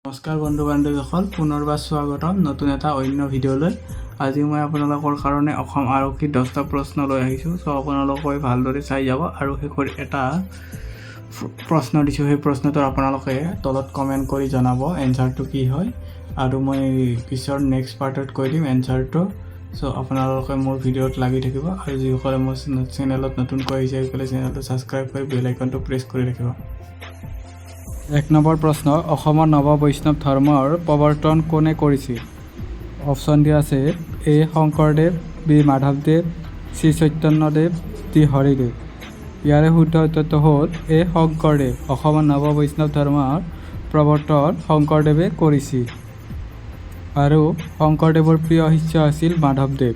নমস্কাৰ বন্ধু বান্ধৱীসকল, পুনৰবাৰ স্বাগতম নতুন এটা অন্য ভিডিঅ'লৈ। আজি মই আপোনালোকৰ কাৰণে অসম আৰক্ষীৰ 10টা প্ৰশ্ন লৈ আহিছোঁ। চ' আপোনালোকে ভালদৰে চাই যাব আৰু শেষত এটা প্ৰশ্ন দিছোঁ। সেই প্ৰশ্নটোৰ আপোনালোকে তলত কমেণ্ট কৰি জনাব এনচাৰটো কি হয়, আৰু মই পিছৰ নেক্সট পাৰ্টত কৈ দিম এনচাৰটো। চ' আপোনালোকে মোৰ ভিডিঅ'ত লাগি থাকিব, আৰু যিসকলে মোৰ চেনেলত নতুনকৈ আহিছে সেইসকলে চেনেলটো ছাবস্ক্ৰাইব কৰি বেল আইকনটো প্ৰেছ কৰি ৰাখিব। 1 নম্বৰ প্ৰশ্ন, অসমৰ নৱ বৈষ্ণৱ ধৰ্মৰ প্ৰৱৰ্তন কোনে কৰিছিল? অপশ্যন দিয়া আছে এ শংকৰদেৱ, বি মাধৱদেৱ, চি চৈতন্যদেৱ, ডি হৰিদেৱ। ইয়াৰে শুদ্ধ উত্তৰটো হ'ল এ শংকৰদেৱ। অসমৰ নৱ বৈষ্ণৱ ধৰ্মৰ প্ৰৱৰ্তন শংকৰদেৱে কৰিছিল, আৰু শংকৰদেৱৰ প্ৰিয় শিষ্য আছিল মাধৱদেৱ।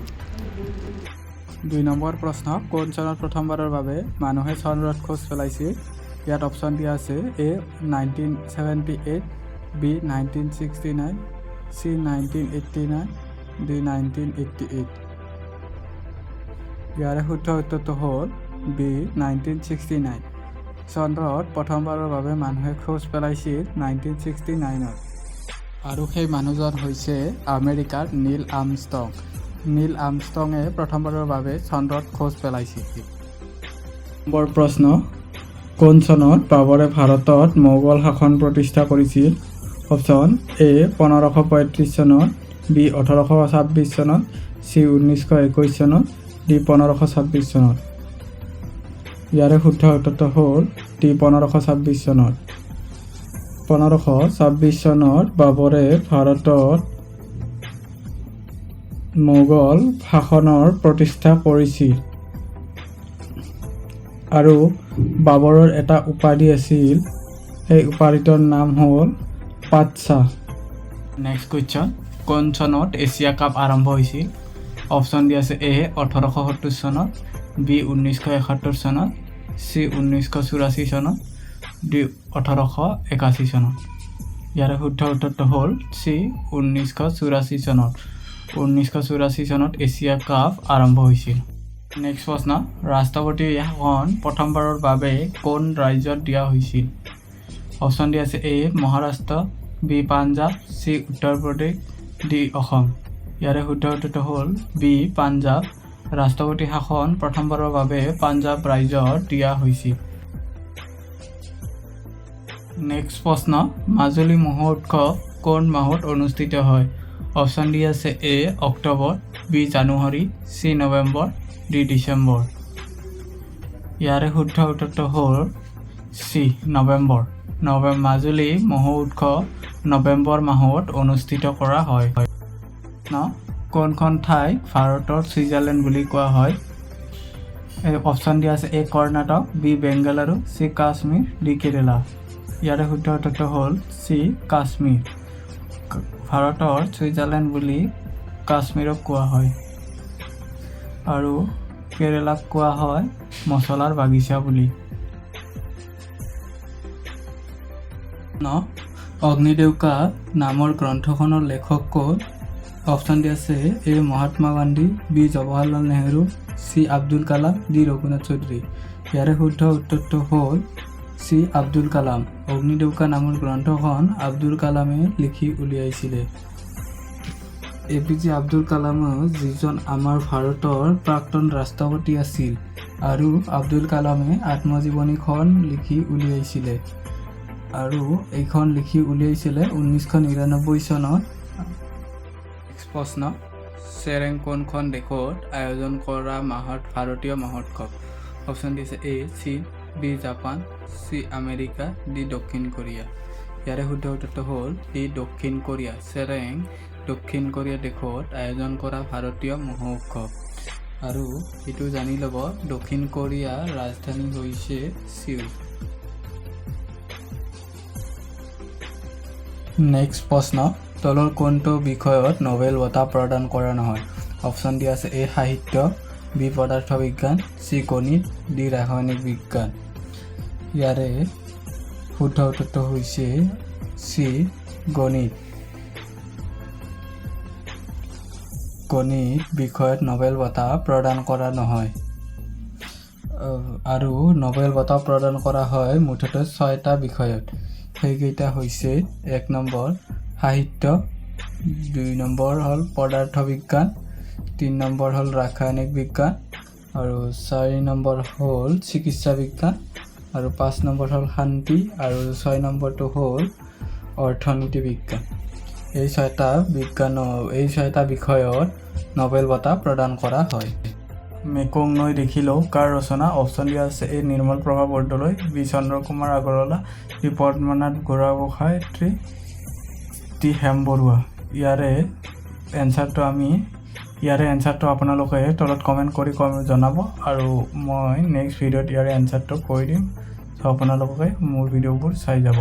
2 নম্বৰ প্ৰশ্ন, কোন চনত প্ৰথমবাৰৰ বাবে মানুহে চন্দ্ৰত খোজ পেলাইছিল? ইয়াত অপশ্যন দিয়া আছে এ 1978, বি 1969, চি 1989, ডি 1988। ইয়াৰে শুদ্ধ উত্তৰটো হ'ল বি 1969। চন্দ্ৰত প্ৰথমবাৰৰ বাবে মানুহে খোজ পেলাইছিল 1969ত, আৰু সেই মানুহজন হৈছে আমেৰিকাৰ নীল আৰ্মষ্ট্ৰং। নীল আৰ্মষ্ট্ৰঙে প্ৰথমবাৰৰ বাবে চন্দ্ৰত খোজ পেলাইছিল। নম্বৰ প্ৰশ্ন, কোন চনত বাবৰে ভাৰতত মোগল শাসন প্ৰতিষ্ঠা কৰিছিল? অপশ্যন এ 1535 চনত, বি 1826 চনত, চি 1921 চনত, ডি 1526 চনত। ইয়াৰে শুদ্ধ উত্তৰটো হ'ল ডি 1526 চনত। 1526 চনত বাবৰে ভাৰতত মোগল শাসনৰ প্ৰতিষ্ঠা কৰিছিল, আৰু বাবৰৰ এটা উপাধি আছিল, সেই উপাধিটোৰ নাম হ'ল পাটশ্বাহ। নেক্সট কুৱেশ্যন, কোন চনত এছিয়া কাপ আৰম্ভ হৈছিল? অপশ্যন দিয়া আছে এ 1870 চনত, বি 1971 চনত, চি 1984 চনত, ডি 1881 চনত। ইয়াৰে শুদ্ধ উত্তৰটো হ'ল চি 1984 চনত। 1984 চনত এছিয়া কাপ আৰম্ভ হৈছিল। নেক্সট প্ৰশ্ন, ৰাষ্ট্ৰপতি শাসন প্ৰথমবাৰৰ বাবে কোন ৰাজ্যত দিয়া হৈছিল? অপশ্যন দিয়া আছে এ Maharashtra, B Punjab, C Uttar Pradesh, D Assam. ইয়াৰে শুদ্ধ উত্তৰটো হ'ল বি পাঞ্জাৱ। ৰাষ্ট্ৰপতি শাসন প্ৰথমবাৰৰ বাবে পাঞ্জাৱ ৰাজ্যত দিয়া হৈছিল। নেক্সট প্ৰশ্ন, মাজুলী মহোৎসৱ কোন মাহত অনুষ্ঠিত হয়? অপশ্যন দি আছে এ অক্টোবৰ, বি জানুৱাৰী, চি নৱেম্বৰ, ডি ডিচেম্বৰ। ইয়াৰে শুদ্ধ উত্তৰটো হ'ল চি নৱেম্বৰ। মাজুলী মহো উৎসৱ নৱেম্বৰ মাহত অনুষ্ঠিত কৰা হয়। কোনখন ঠাইক ভাৰতৰ ছুইজাৰলেণ্ড বুলি কোৱা হয়? অপশ্যন দিয়া আছে A Karnataka, B Bengaluru, C Kashmir, D Kerala. ইয়াৰে শুদ্ধ উত্তৰটো হ'ল চি কাশ্মীৰ। ভাৰতৰ ছুইজাৰলেণ্ড বুলি কাশ্মীৰক কোৱা হয়, আৰু কেৰেলাক কোৱা হয় মছলাৰ বাগিচা বুলি। অগ্নিদেউকা নামৰ গ্ৰন্থখনৰ লেখক কোন? অপশ্যন দি আছে A Mahatma Gandhi, B Jawaharlal Nehru, C Abdul Kalam, D Raghunath Chowdhury. ইয়াৰে শুদ্ধ উত্তৰটো হ'ল চি আব্দুল কালাম। অগ্নিদেউকা নামৰ গ্ৰন্থখন আব্দুল কালামে লিখি উলিয়াইছিলে। এপিজে আব্দুল কালাম যিজন আমাৰ ভাৰতৰ প্ৰাক্তন ৰাষ্ট্ৰপতি আছিল, আৰু আব্দুল কালামে আত্মজীৱনীখন লিখি উলিয়াইছিলে, আৰু এইখন লিখি উলিয়াইছিলে 1999 চনত। প্ৰশ্ন, চেৰেং কোনখন দেশত আয়োজন কৰা ভাৰতীয় মহোৎসৱ? অপশ্যন দিছে এ চীন, B Japan, C America, D দক্ষিণ কোৰিয়া। ইয়াৰে শুদ্ধ উত্তৰটো হ'ল ডি দক্ষিণ কোৰিয়া। চেৰেং দক্ষিণ কোৰিয়া দেশত আয়োজন কৰা ভাৰতীয় মহোৎসৱ, আৰু এইটো জানি ল'ব দক্ষিণ কোৰিয়াৰ ৰাজধানী হৈছে ছিউল। নেক্সট প্ৰশ্ন, তলৰ কোনটো বিষয়ত নোবেল বঁটা প্ৰদান কৰা নহয়? অপশ্যন দিয়া আছে এ সাহিত্য, বি পদাৰ্থ বিজ্ঞান, চি গণিত, ডি ৰাসায়নিক বিজ্ঞান। ইয়াৰে শুদ্ধ উত্তৰটো হৈছে চি গণিত। গণিত বিষয়ত নোবেল বঁটা প্ৰদান কৰা নহয়, আৰু নোবেল বঁটা প্ৰদান কৰা হয় মুঠতে 6টা বিষয়ত। সেইকেইটা হৈছে 1 নম্বৰ সাহিত্য, 2 নম্বৰ হ'ল পদাৰ্থ বিজ্ঞান, 3 নম্বৰ হ'ল ৰাসায়নিক বিজ্ঞান আৰু 4 নম্বৰ হ'ল চিকিৎসা বিজ্ঞান আৰু 5 নম্বৰ হ'ল শান্তি আৰু 6 নম্বৰটো হ'ল অৰ্থনীতি বিজ্ঞান। এই 6টা বিষয়ত নোবেল বঁটা প্ৰদান কৰা হয়। মেকং নৈ দেখিলেও কাৰ ৰচনা? অপশ্যন দিয়া আছে এ Nirmal Prabha Bordoloi, B Chandra Kumar Agarwala, B Padmanath গোহাঁইগোহাঁই, T Hem Barua. ইয়াৰে এনচাৰটো আপোনালোকে তলত কমেণ্ট কৰি জনাব আৰু মই নেক্সট ভিডিঅ'ত ইয়াৰে এনচাৰটো কৈ দিম। চ' আপোনালোকে মোৰ ভিডিঅ'বোৰ চাই যাব।